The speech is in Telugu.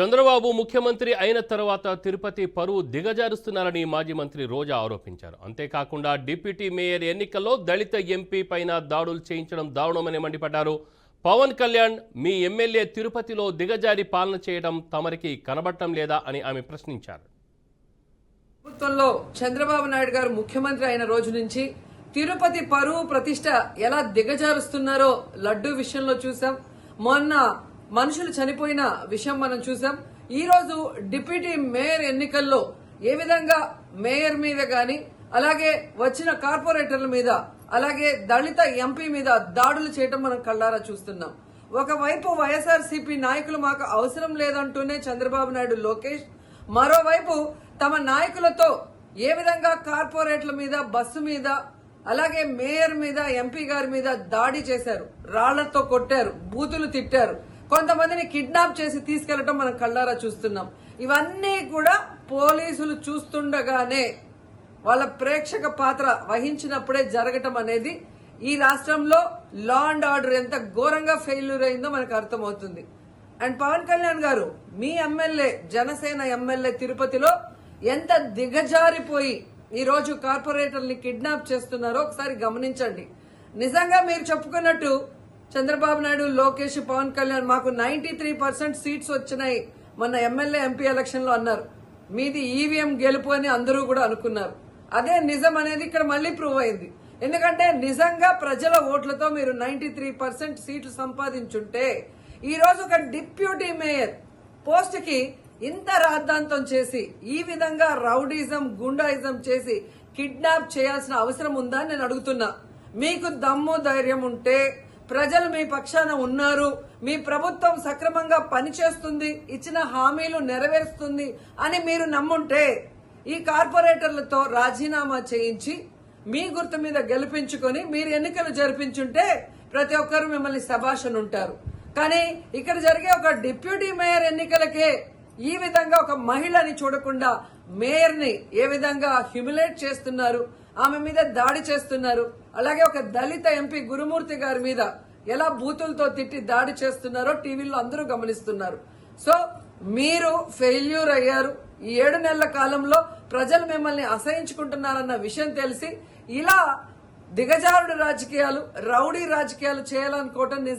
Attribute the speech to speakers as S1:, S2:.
S1: చంద్రబాబు ముఖ్యమంత్రి అయిన తర్వాత తిరుపతి పరువు దిగజారుస్తున్నారని మాజీ మంత్రి రోజా ఆరోపించారు. అంతేకాకుండా డిప్యూటీ మేయర్ ఎన్నికల్లో దళిత ఎంపీ పైన దాడులు చేయించడం దారుణమని మండిపడ్డారు. పవన్ కళ్యాణ్ మీ ఎమ్మెల్యే తిరుపతిలో దిగజారి పాలన చేయడం తమరికి కనబడటం లేదా అని ఆమె ప్రశ్నించారు.
S2: ప్రభుత్వంలో చంద్రబాబు నాయుడు గారు ముఖ్యమంత్రి అయిన రోజు నుంచి తిరుపతి పరువు ప్రతిష్ట ఎలా దిగజారుస్తున్నారో లడ్డూ విషయంలో చూసాం. మొన్న మనుషులు చనిపోయిన విషయం మనం చూసాం. ఈ రోజు డిప్యూటీ మేయర్ ఎన్నికల్లో ఏ విధంగా మేయర్ మీద గాని అలాగే వచ్చిన కార్పొరేటర్ల మీద అలాగే దళిత ఎంపీ మీద దాడులు చేయడం మనం కళ్ళారా చూస్తున్నాం. ఒకవైపు వైఎస్ఆర్సీపీ నాయకులు మాకు అవసరం లేదంటూనే చంద్రబాబు నాయుడు లోకేష్, మరోవైపు తమ నాయకులతో ఏ విధంగా కార్పొరేట్ల మీద బస్సు మీద అలాగే మేయర్ మీద ఎంపీ గారి మీద దాడి చేశారు, రాళ్లతో కొట్టారు, బూతులు తిట్టారు, కొంతమందిని కిడ్నాప్ చేసి తీసుకెళ్లడం మనం కళ్ళారా చూస్తున్నాం. ఇవన్నీ కూడా పోలీసులు చూస్తుండగానే వాళ్ళ ప్రేక్షక పాత్ర వహించినప్పుడే జరగటం అనేది ఈ రాష్ట్రంలో లా అండ్ ఆర్డర్ ఎంత ఘోరంగా ఫెయిల్యూర్ అయిందో మనకు అర్థమవుతుంది. అండ్ పవన్ కళ్యాణ్ గారు మీ ఎమ్మెల్యే, జనసేన ఎమ్మెల్యే తిరుపతిలో ఎంత దిగజారిపోయి ఈ రోజు కార్పొరేటర్ని కిడ్నాప్ చేస్తున్నారో ఒకసారి గమనించండి. నిజంగా మీరు చెప్పుకున్నట్టు చంద్రబాబు నాయుడు, లోకేష్, పవన్ కళ్యాణ్ మాకు 93% సీట్స్ వచ్చినాయి మొన్న ఎమ్మెల్యే ఎంపీ ఎలక్షన్ లో అన్నారు. మీది ఈవీఎం గెలుపు అని అందరూ కూడా అనుకున్నారు. అదే నిజం అనేది ఇక్కడ మళ్లీ ప్రూవ్ అయింది. ఎందుకంటే నిజంగా ప్రజల ఓట్లతో మీరు 93% సీట్లు సంపాదించుంటే ఈ రోజు ఒక డిప్యూటీ మేయర్ పోస్ట్ కి ఇంత రాద్ధాంతం చేసి ఈ విధంగా రౌడీజం, గుండాయిజం చేసి కిడ్నాప్ చేయాల్సిన అవసరం ఉందా అని నేను అడుగుతున్నా. మీకు దమ్ము ధైర్యం ఉంటే, ప్రజలు మీ పక్షాన ఉన్నారు, మీ ప్రభుత్వం సక్రమంగా పనిచేస్తుంది, ఇచ్చిన హామీలు నెరవేరుస్తుంది అని మీరు నమ్ముంటే ఈ కార్పొరేటర్లతో రాజీనామా చేయించి మీ గుర్తు మీద గెలిపించుకొని మీరు ఎన్నికలు జరిపించుంటే ప్రతి ఒక్కరు మిమ్మల్ని శభాషను ఉంటారు. కానీ ఇక్కడ జరిగే ఒక డిప్యూటీ మేయర్ ఎన్నికలకే ఈ విధంగా ఒక మహిళని చూడకుండా మేయర్ ని ఏ విధంగా హ్యూమిలేట్ చేస్తున్నారు, ఆమె మీద దాడి చేస్తున్నారు. అలాగే ఒక దళిత ఎంపీ గురుమూర్తి గారి మీద ఎలా బూతులతో తిట్టి దాడి చేస్తున్నారో టీవీలో అందరూ గమనిస్తున్నారు. సో మీరు ఫెయిల్యూర్ అయ్యారు. ఈ 7 నెలల కాలంలో ప్రజలు మిమ్మల్ని అసహించుకుంటున్నారన్న విషయం తెలిసి ఇలా దిగజారుడు రాజకీయాలు, రౌడీ రాజకీయాలు చేయాలనుకోవటం నిజంగా